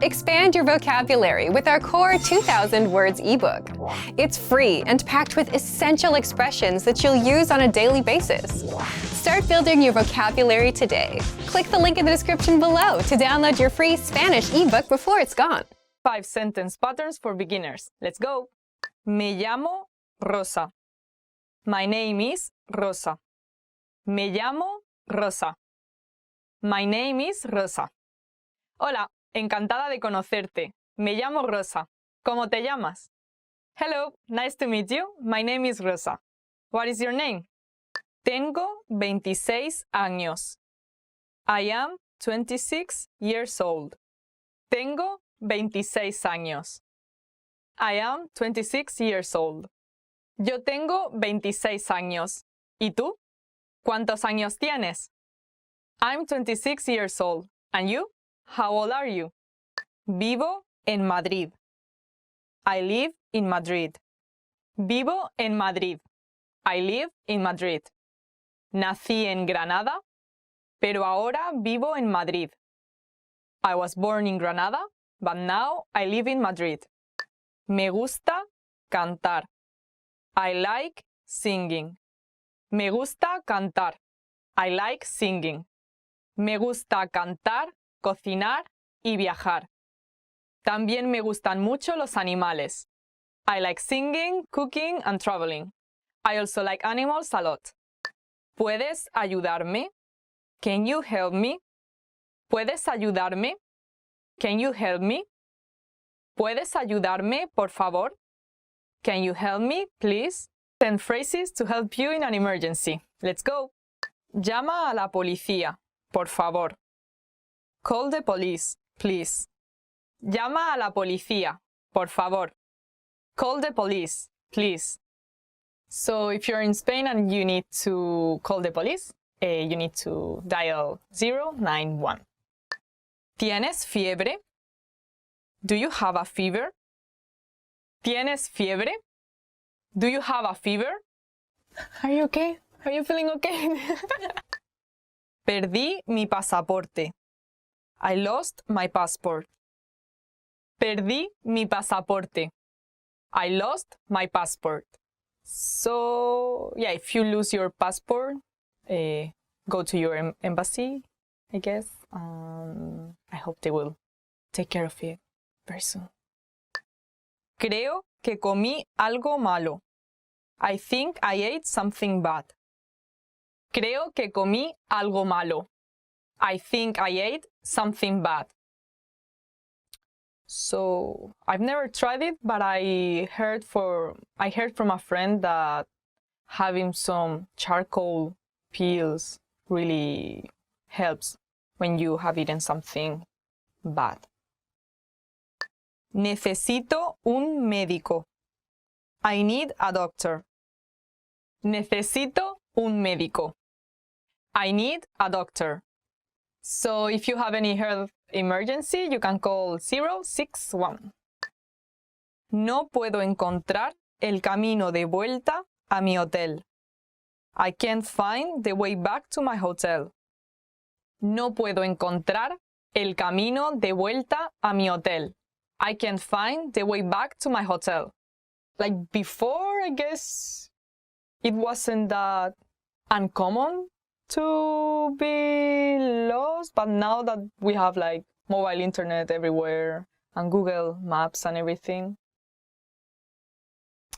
Expand your vocabulary with our core 2,000 words ebook. It's free and packed with essential expressions that you'll use on a daily basis. Start building your vocabulary today. Click the link in the description below to download your free Spanish ebook before it's gone. 5 sentence patterns for beginners. Let's go. Me llamo Rosa. My name is Rosa. Me llamo Rosa. My name is Rosa. Hola, encantada de conocerte. Me llamo Rosa. ¿Cómo te llamas? Hello, nice to meet you. My name is Rosa. What is your name? Tengo 26 años. I am 26 years old. Tengo 26 años. I am 26 years old. Yo tengo 26 años. ¿Y tú? ¿Cuántos años tienes? I'm 26 years old. And you? How old are you? Vivo en Madrid. I live in Madrid. Vivo en Madrid. I live in Madrid. Nací en Granada, pero ahora vivo en Madrid. I was born in Granada, but now I live in Madrid. Me gusta cantar. I like singing. Me gusta cantar. I like singing. Me gusta cantar, cocinar y viajar. También me gustan mucho los animales. I like singing, cooking, and traveling. I also like animals a lot. ¿Puedes ayudarme? Can you help me? ¿Puedes ayudarme? Can you help me? ¿Puedes ayudarme, por favor? Can you help me, please? 10 phrases to help you in an emergency. Let's go. Llama a la policía, por favor. Call the police, please. Llama a la policía, por favor. Call the police, please. So if you're in Spain and you need to call the police, you need to dial 091. ¿Tienes fiebre? Do you have a fever? ¿Tienes fiebre? Do you have a fever? Are you okay? Are you feeling okay? Perdí mi pasaporte. I lost my passport. Perdí mi pasaporte. I lost my passport. So, yeah, if you lose your passport, go to your embassy, I guess. I hope they will take care of it very soon. Creo que comí algo malo. I think I ate something bad. Creo que comí algo malo. I think I ate something bad. So I've never tried it, but I heard from a friend that having some charcoal peels really helps when you have eaten something bad. Necesito un médico. I need a doctor. Necesito un médico. I need a doctor. So if you have any health emergency, you can call 061. No puedo encontrar el camino de vuelta a mi hotel. I can't find the way back to my hotel. No puedo encontrar el camino de vuelta a mi hotel. I can't find the way back to my hotel. Like before, I guess it wasn't that uncommon to be lost, but now that we have like mobile internet everywhere and Google Maps and everything,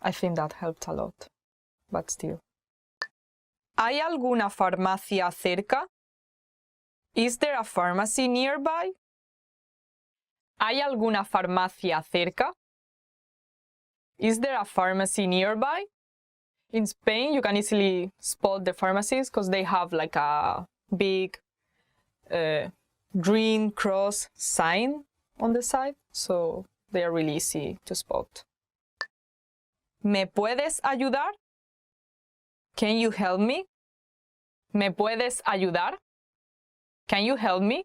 I think that helped a lot, but still. ¿Hay alguna farmacia cerca? Is there a pharmacy nearby? ¿Hay alguna farmacia cerca? Is there a pharmacy nearby? In Spain, you can easily spot the pharmacies because they have like a big green cross sign on the side, so they are really easy to spot. ¿Me puedes ayudar? Can you help me? ¿Me puedes ayudar? Can you help me?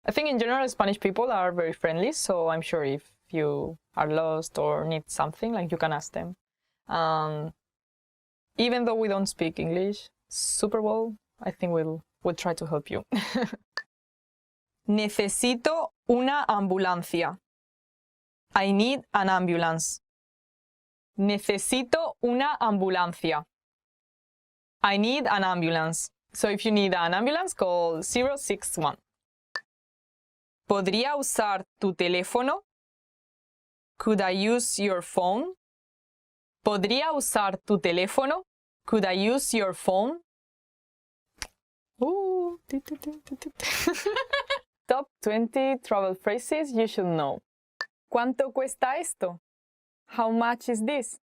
I think in general Spanish people are very friendly, so I'm sure if you are lost or need something, like you can ask them. Even though we don't speak English super well, I think we'll try to help you. Necesito Una ambulancia. I need an ambulance. Necesito una ambulancia. I need an ambulance. So if you need an ambulance, call 061. ¿Podría usar tu teléfono? Could I use your phone? ¿Podría usar tu teléfono? Could I use your phone? Top 20 travel phrases you should know. ¿Cuánto cuesta esto? How much is this?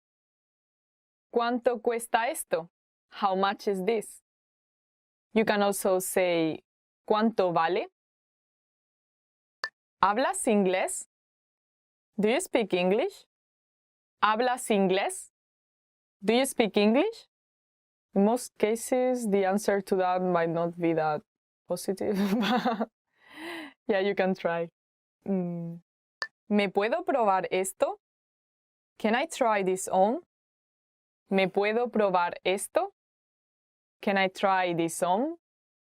¿Cuánto cuesta esto? How much is this? You can also say, ¿cuánto vale? ¿Hablas inglés? Do you speak English? ¿Hablas inglés? Do you speak English? In most cases, the answer to that might not be that positive, but yeah, you can try. ¿Me puedo probar esto? Can I try this on? ¿Me puedo probar esto? Can I try this on?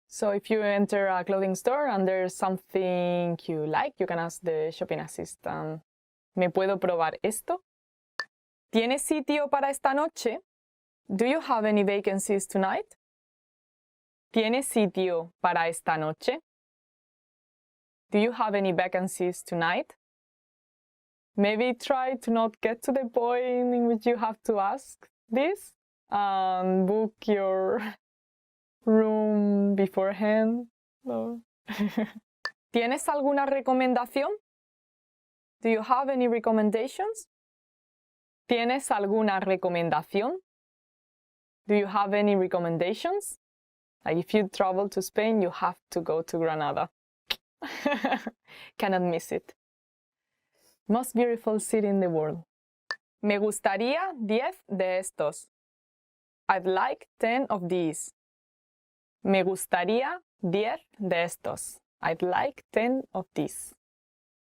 So if you enter a clothing store and there's something you like, you can ask the shopping assistant, ¿me puedo probar esto? ¿Tienes sitio para esta noche? Do you have any vacancies tonight? ¿Tienes sitio para esta noche? Do you have any vacancies tonight? Maybe try to not get to the point in which you have to ask this and book your room beforehand. No. ¿Tienes alguna recomendación? Do you have any recommendations? ¿Tienes alguna recomendación? Do you have any recommendations? Like if you travel to Spain, you have to go to Granada. Cannot miss it. Most beautiful city in the world. Me gustaría 10 de estos. I'd like 10 of these. Me gustaría 10 de estos. I'd like 10 of these.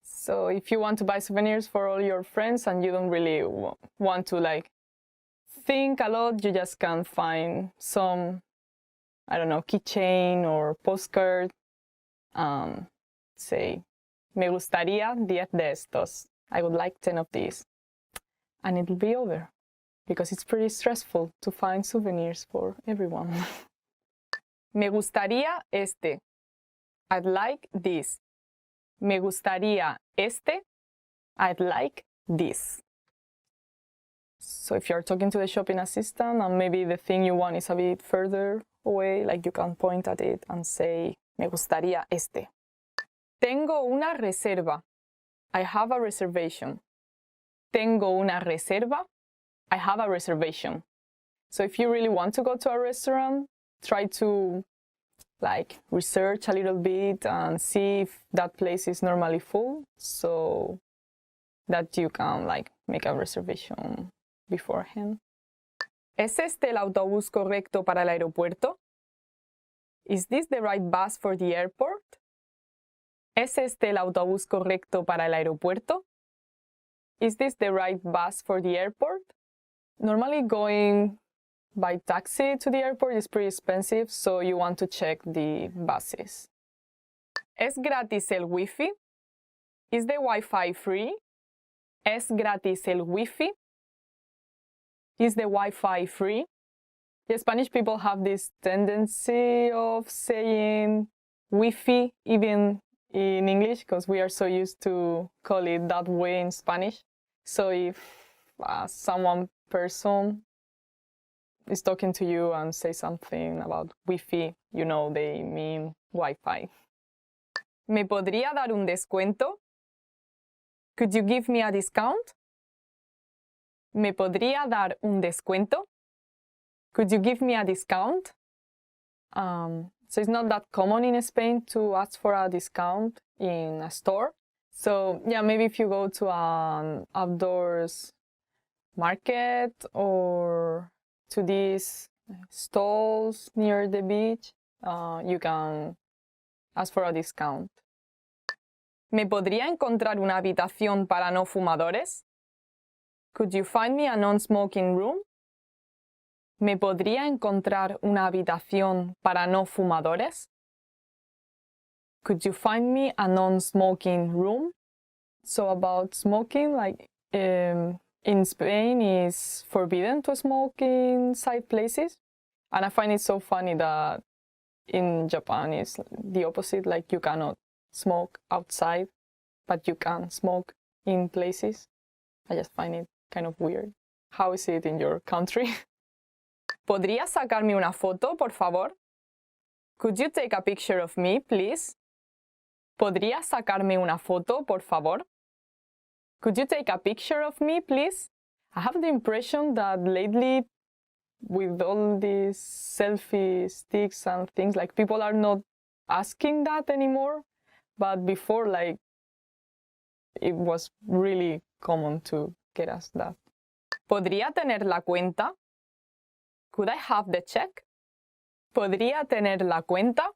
So if you want to buy souvenirs for all your friends and you don't really want to like think a lot, you just can find some, I don't know, keychain or postcard. Say, me gustaría 10 de estos. I would like 10 of these. And it'll be over. Because it's pretty stressful to find souvenirs for everyone. Me gustaría este. I'd like this. Me gustaría este. I'd like this. So if you're talking to the shopping assistant and maybe the thing you want is a bit further away, like you can point at it and say, me gustaría este. Tengo una reserva. I have a reservation. Tengo una reserva. I have a reservation. So if you really want to go to a restaurant, try to like research a little bit and see if that place is normally full so that you can like make a reservation beforehand. ¿Es este el autobús correcto para el aeropuerto? Is this the right bus for the airport? ¿Es este el autobús correcto para el aeropuerto? Is this the right bus for the airport? Normally going by taxi to the airport is pretty expensive, so you want to check the buses. ¿Es gratis el Wi-Fi? Is the Wi-Fi free? ¿Es gratis el Wi-Fi? Is the Wi-Fi free? The Spanish people have this tendency of saying Wi-Fi even in English because we are so used to call it that way in Spanish. So if person is talking to you and say something about Wi-Fi, you know they mean Wi-Fi. ¿Me podría dar un descuento? Could you give me a discount? ¿Me podría dar un descuento? Could you give me a discount? So it's not that common in Spain to ask for a discount in a store. So yeah, maybe if you go to an outdoors market or to these stalls near the beach, you can ask for a discount. ¿Me podría encontrar una habitación para no fumadores? Could you find me a non-smoking room? ¿Me podría encontrar una habitación para no fumadores? Could you find me a non-smoking room? So about smoking, like in Spain is forbidden to smoke inside places. And I find it so funny that in Japan it's the opposite, like you cannot smoke outside, but you can smoke in places. I just find it kind of weird. How is it in your country? ¿Podrías sacarme una foto, por favor? Could you take a picture of me, please? ¿Podrías sacarme una foto, por favor? Could you take a picture of me, please? I have the impression that lately, with all these selfie sticks and things, like people are not asking that anymore. But before, like, it was really common to get asked that. ¿Podría tener la cuenta? Could I have the check? ¿Podría tener la cuenta?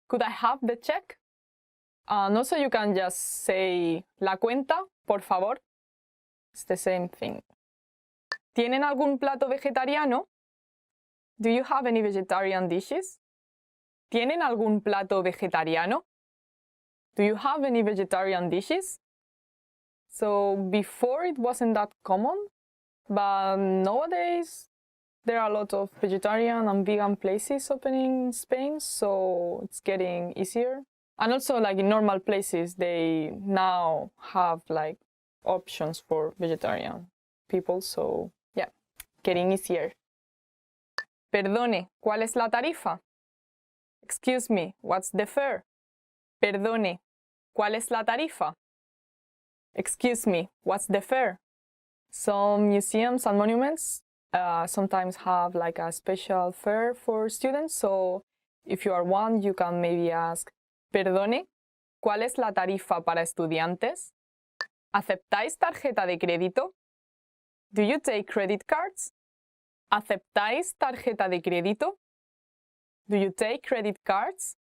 Could I have the check? And also you can just say la cuenta, por favor. It's the same thing. ¿Tienen algún plato vegetariano? Do you have any vegetarian dishes? ¿Tienen algún plato vegetariano? Do you have any vegetarian dishes? So before it wasn't that common, but nowadays there are a lot of vegetarian and vegan places opening in Spain, so it's getting easier. And also, like in normal places, they now have like options for vegetarian people, so yeah, getting easier. Perdone, ¿cuál es la tarifa? Excuse me, what's the fare? Perdone, ¿cuál es la tarifa? Excuse me, what's the fare? Some museums and monuments sometimes have like a special fare for students, so if you are one, you can maybe ask, perdone, ¿cuál es la tarifa para estudiantes? ¿Aceptáis tarjeta de crédito? Do you take credit cards? ¿Aceptáis tarjeta de crédito? Do you take credit cards?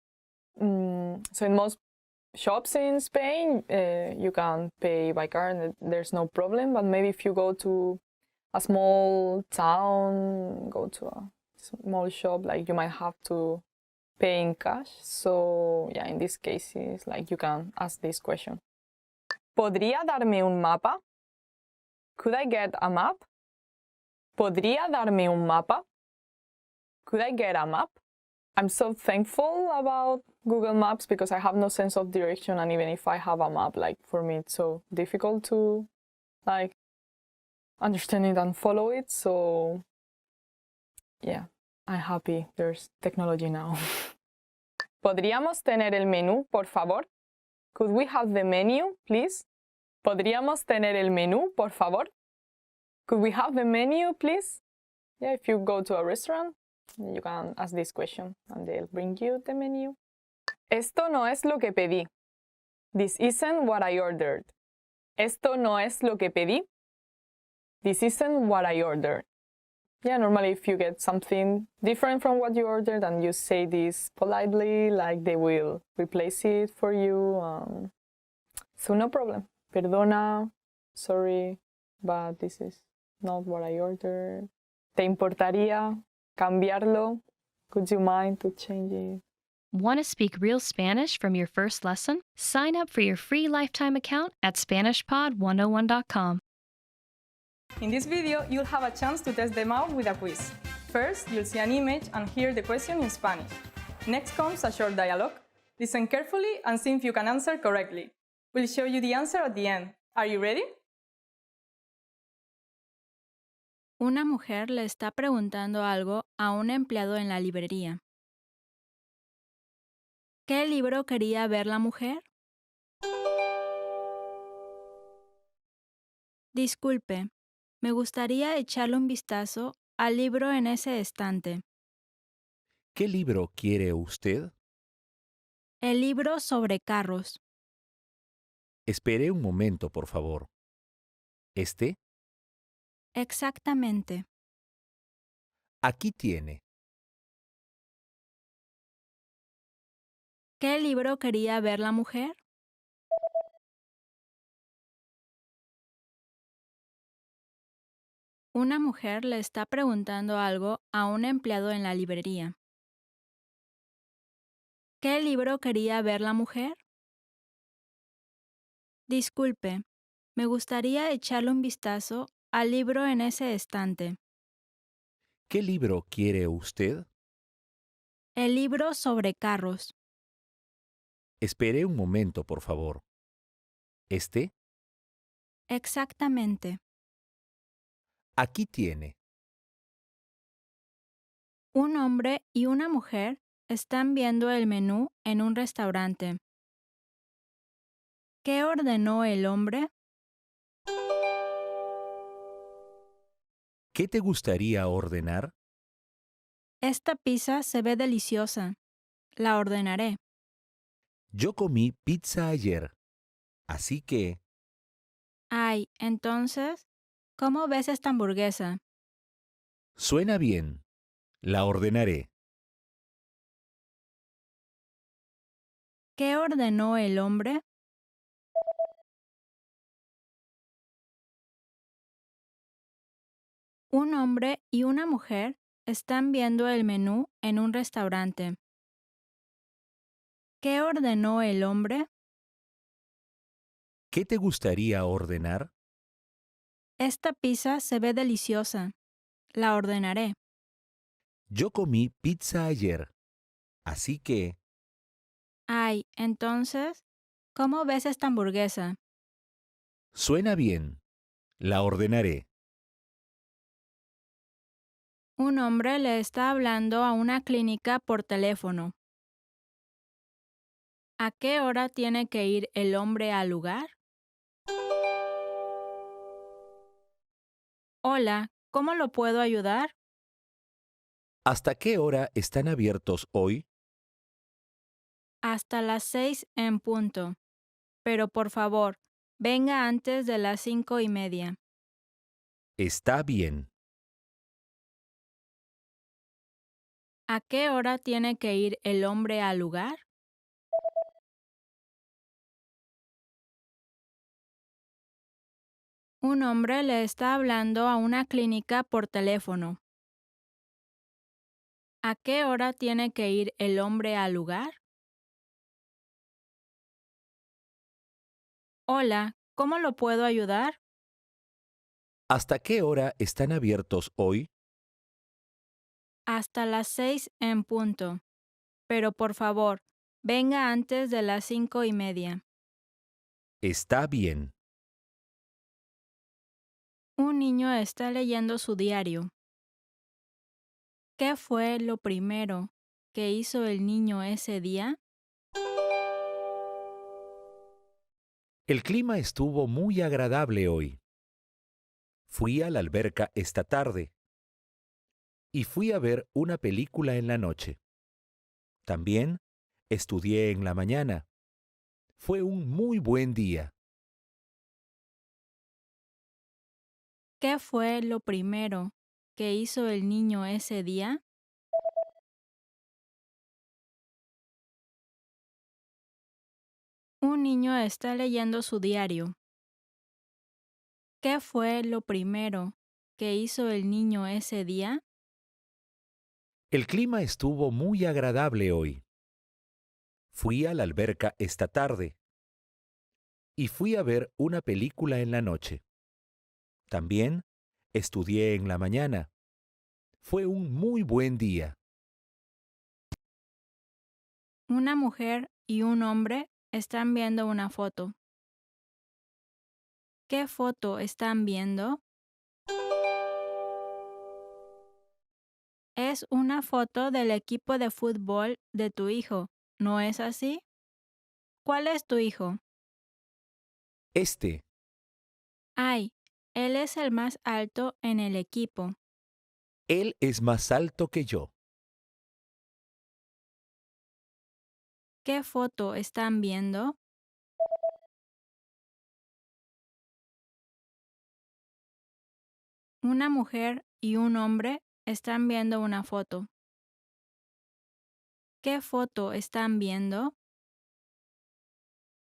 So in most shops in Spain, you can pay by card, there's no problem. But maybe if you go to a small town, go to a small shop, like you might have to pay in cash. So yeah, in these cases, like you can ask this question. ¿Podría darme un mapa? Could I get a map? ¿Podría darme un mapa? Could I get a map? I'm so thankful about Google Maps because I have no sense of direction, and even if I have a map, like for me it's so difficult to like understand it and follow it. So yeah, I'm happy there's technology now. ¿Podríamos tener el menú, por favor? Could we have the menu, please? ¿Podríamos tener el menú, por favor? Could we have the menu, please? Yeah, if you go to a restaurant, you can ask this question and they'll bring you the menu. Esto no es lo que pedí. This isn't what I ordered. Esto no es lo que pedí. This isn't what I ordered. Yeah, normally if you get something different from what you ordered and you say this politely, like they will replace it for you. So no problem. Perdona, sorry, but this is not what I ordered. ¿Te importaría cambiarlo? Could you mind to change it? Want to speak real Spanish from your first lesson? Sign up for your free lifetime account at SpanishPod101.com. In this video, you'll have a chance to test them out with a quiz. First, you'll see an image and hear the question in Spanish. Next comes a short dialogue. Listen carefully and see if you can answer correctly. We'll show you the answer at the end. Are you ready? Una mujer le está preguntando algo a un empleado en la librería. ¿Qué libro quería ver la mujer? Disculpe, me gustaría echarle un vistazo al libro en ese estante. ¿Qué libro quiere usted? El libro sobre carros. Espere un momento, por favor. ¿Este? Exactamente. Aquí tiene. ¿Qué libro quería ver la mujer? Una mujer le está preguntando algo a un empleado en la librería. ¿Qué libro quería ver la mujer? Disculpe, me gustaría echarle un vistazo al libro en ese estante. ¿Qué libro quiere usted? El libro sobre carros. Espere un momento, por favor. ¿Este? Exactamente. Aquí tiene. Un hombre y una mujer están viendo el menú en un restaurante. ¿Qué ordenó el hombre? ¿Qué te gustaría ordenar? Esta pizza se ve deliciosa. La ordenaré. Yo comí pizza ayer, así que Ay, entonces, ¿cómo ves esta hamburguesa? suena bien. La ordenaré. ¿Qué ordenó el hombre? Un hombre y una mujer están viendo el menú en un restaurante. ¿Qué ordenó el hombre? ¿Qué te gustaría ordenar? Esta pizza se ve deliciosa. La ordenaré. Yo comí pizza ayer, así que Ay, entonces, ¿cómo ves esta hamburguesa? suena bien. La ordenaré. Un hombre le está hablando a una clínica por teléfono. ¿A qué hora tiene que ir el hombre al lugar? Hola, ¿cómo lo puedo ayudar? ¿Hasta qué hora están abiertos hoy? Hasta las 6 en punto. Pero por favor, venga antes de las 5:30. Está bien. ¿A qué hora tiene que ir el hombre al lugar? Un hombre le está hablando a una clínica por teléfono. ¿A qué hora tiene que ir el hombre al lugar? Hola, ¿cómo lo puedo ayudar? ¿Hasta qué hora están abiertos hoy? Hasta las 6 en punto. Pero por favor, venga antes de las 5:30. Está bien. Un niño está leyendo su diario. ¿Qué fue lo primero que hizo el niño ese día? El clima estuvo muy agradable hoy. Fui a la alberca esta tarde y fui a ver una película en la noche. También estudié en la mañana. Fue un muy buen día. ¿Qué fue lo primero que hizo el niño ese día? Un niño está leyendo su diario. ¿Qué fue lo primero que hizo el niño ese día? El clima estuvo muy agradable hoy. Fui a la alberca esta tarde y fui a ver una película en la noche. También estudié en la mañana. Fue un muy buen día. Una mujer y un hombre están viendo una foto. ¿Qué foto están viendo? Es una foto del equipo de fútbol de tu hijo, ¿no es así? ¿Cuál es tu hijo? Este, Ay, él es el más alto en el equipo. él es más alto que yo. ¿Qué foto están viendo? Una mujer y un hombre están viendo una foto. ¿Qué foto están viendo?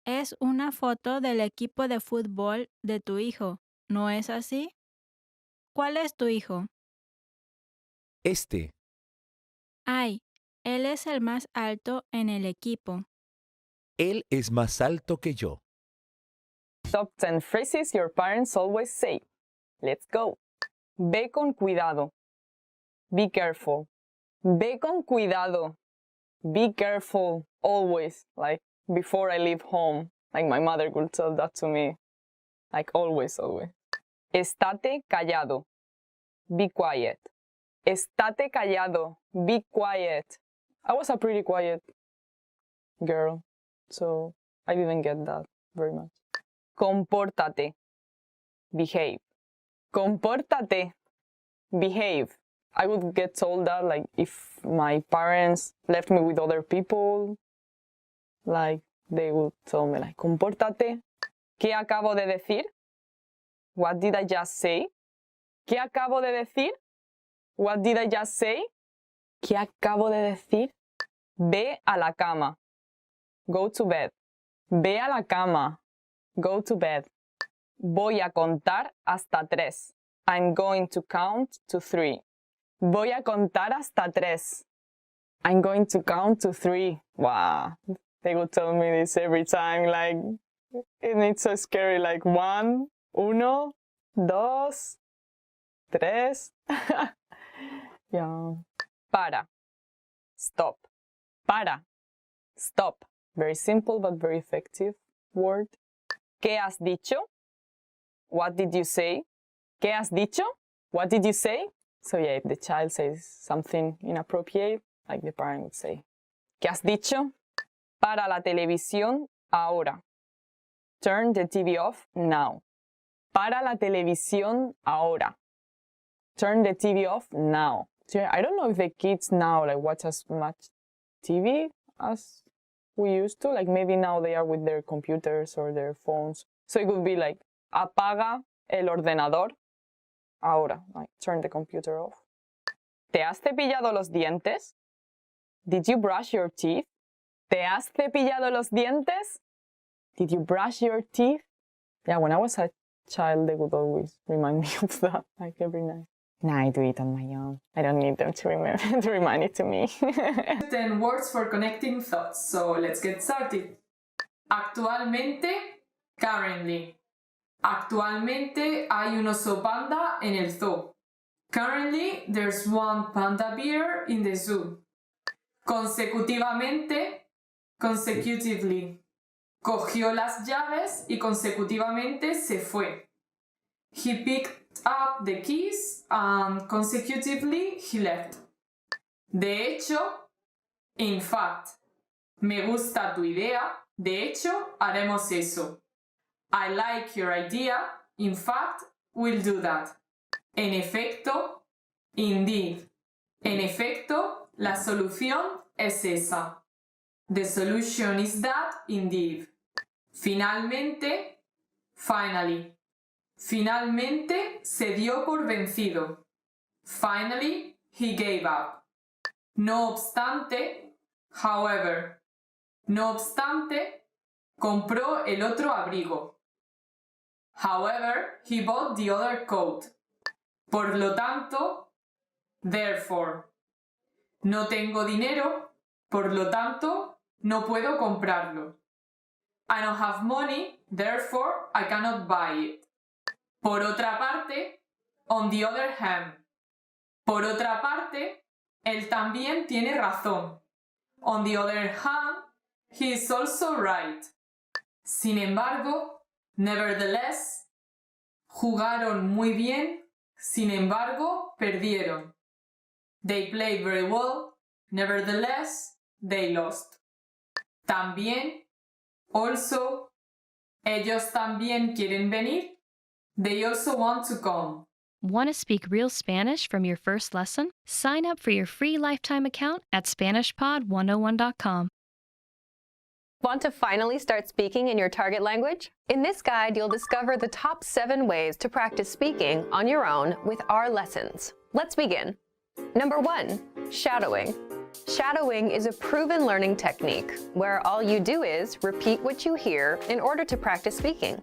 Es una foto del equipo de fútbol de tu hijo, ¿no es así? ¿Cuál es tu hijo? Este, Ay, Él es el más alto en el equipo. Él es más alto que yo. Top 10 phrases your parents always say. Let's go. Ve con cuidado. Be careful. Ve con cuidado. Be careful. Always. Like before I leave home. Like my mother would tell that to me. Like always, always. Estate callado. Be quiet. Estate callado. Be quiet. I was a pretty quiet girl, so I didn't get that very much. Compórtate. Behave. Compórtate. Behave. I would get told that like if my parents left me with other people, like they would tell me like, compórtate. ¿Qué acabo de decir? What did I just say? ¿Qué acabo de decir? What did I just say? ¿Qué acabo de decir? Ve a la cama. Go to bed. Ve a la cama. Go to bed. Voy a contar hasta 3. I'm going to count to 3. Voy a contar hasta 3. I'm going to count to 3. Wow. They would tell me this every time. Like, and it's so scary. Like 1, 1, 2, 3. Yeah. Para. Stop. Para. Stop. Very simple but very effective word. ¿Qué has dicho? What did you say? ¿Qué has dicho? What did you say? So yeah, if the child says something inappropriate, like the parent would say, ¿Qué has dicho? Para la televisión ahora. Turn the TV off now. Para la televisión ahora. Turn the TV off now. So I don't know if the kids now like watch as much TV as we used to. Like maybe now they are with their computers or their phones. So it would be like, apaga el ordenador ahora. Like turn the computer off. ¿Te has cepillado los dientes? Did you brush your teeth? ¿Te has cepillado los dientes? Did you brush your teeth? Yeah, when I was a child, they would always remind me of that, like every night. Now I do it on my own. I don't need them to remind it to me. 10 words for connecting thoughts. So let's get started. Actualmente, currently. Actualmente hay un oso panda en el zoo. Currently, there's one panda bear in the zoo. Consecutivamente, consecutively. Cogió las llaves y consecutivamente se fue. He picked up the keys and consecutively he left. De hecho, in fact. Me gusta tu idea. De hecho, haremos eso. I like your idea. In fact, we'll do that. En efecto, indeed. En efecto, la solución es esa. The solution is that, indeed. Finalmente, finally. Finalmente se dio por vencido. Finally, he gave up. No obstante, however. No obstante, compró el otro abrigo. However, he bought the other coat. Por lo tanto, therefore. No tengo dinero, por lo tanto, no puedo comprarlo. I don't have money, therefore I cannot buy it. Por otra parte, on the other hand. Por otra parte, él también tiene razón. On the other hand, he is also right. Sin embargo, nevertheless, jugaron muy bien, sin embargo, perdieron. They played very well, nevertheless, they lost. También, also, ellos también quieren venir. They also want to come. Want to speak real Spanish from your first lesson? Sign up for your free lifetime account at SpanishPod101.com. Want to finally start speaking in your target language? In this guide, you'll discover the top 7 ways to practice speaking on your own with our lessons. Let's begin. Number 1, shadowing. Shadowing is a proven learning technique where all you do is repeat what you hear in order to practice speaking.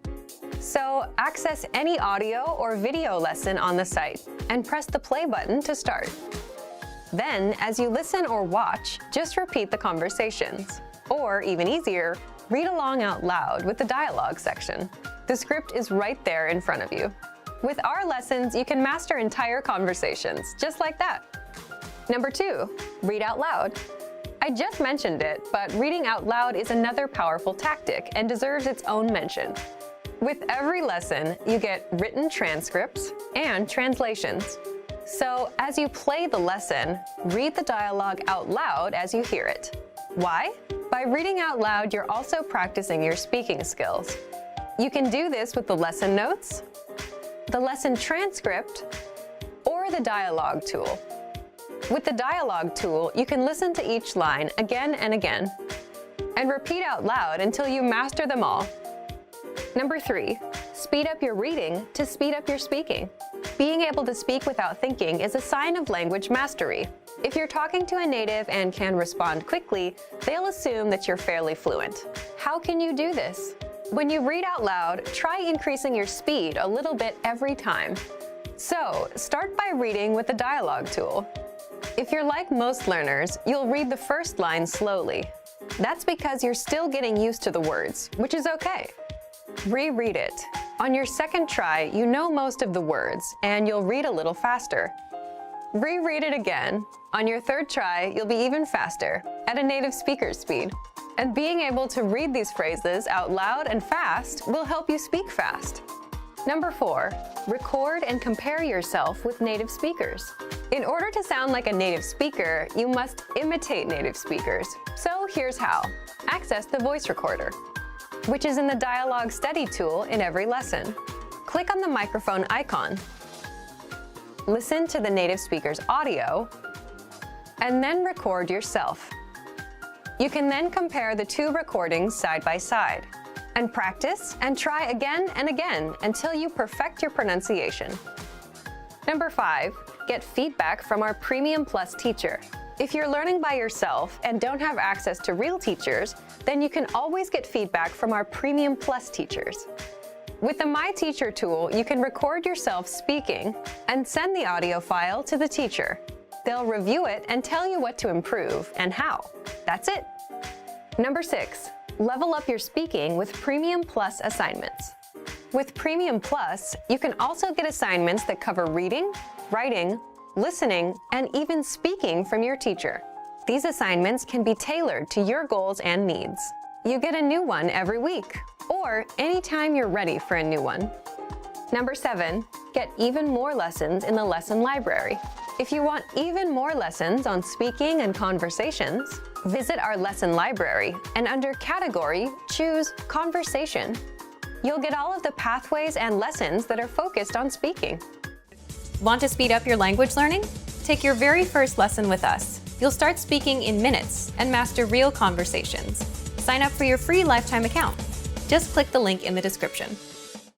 So access any audio or video lesson on the site and press the play button to start. Then, as you listen or watch, just repeat the conversations. Or, even easier, read along out loud with the dialogue section. The script is right there in front of you. With our lessons, you can master entire conversations, just like that. Number 2, read out loud. I just mentioned it, but reading out loud is another powerful tactic and deserves its own mention. With every lesson, you get written transcripts and translations. So, as you play the lesson, read the dialogue out loud as you hear it. Why? By reading out loud, you're also practicing your speaking skills. You can do this with the lesson notes, the lesson transcript, or the dialogue tool. With the dialogue tool, you can listen to each line again and again, and repeat out loud until you master them all. Number 3, speed up your reading to speed up your speaking. Being able to speak without thinking is a sign of language mastery. If you're talking to a native and can respond quickly, they'll assume that you're fairly fluent. How can you do this? When you read out loud, try increasing your speed a little bit every time. So, start by reading with the dialogue tool. If you're like most learners, you'll read the first line slowly. That's because you're still getting used to the words, which is okay. Reread it. On your second try, you know most of the words, and you'll read a little faster. Reread it again. On your third try, you'll be even faster, at a native speaker's speed. And being able to read these phrases out loud and fast will help you speak fast. Number 4, record and compare yourself with native speakers. In order to sound like a native speaker, you must imitate native speakers. So here's how. Access the voice recorder, which is in the Dialogue Study tool in every lesson. Click on the microphone icon. Listen to the native speaker's audio, and then record yourself. You can then compare the 2 recordings side by side, and practice and try again and again until you perfect your pronunciation. Number 5, get feedback from our Premium Plus teacher. If you're learning by yourself and don't have access to real teachers, then you can always get feedback from our Premium Plus teachers. With the My Teacher tool, you can record yourself speaking and send the audio file to the teacher. They'll review it and tell you what to improve and how. That's it. Number 6, level up your speaking with Premium Plus assignments. With Premium Plus, you can also get assignments that cover reading, writing, listening, and even speaking from your teacher. These assignments can be tailored to your goals and needs. You get a new one every week, or anytime you're ready for a new one. Number 7, get even more lessons in the lesson library. If you want even more lessons on speaking and conversations, visit our lesson library and under Category, choose Conversation. You'll get all of the pathways and lessons that are focused on speaking. Want to speed up your language learning? Take your very first lesson with us. You'll start speaking in minutes and master real conversations. Sign up for your free lifetime account. Just click the link in the description.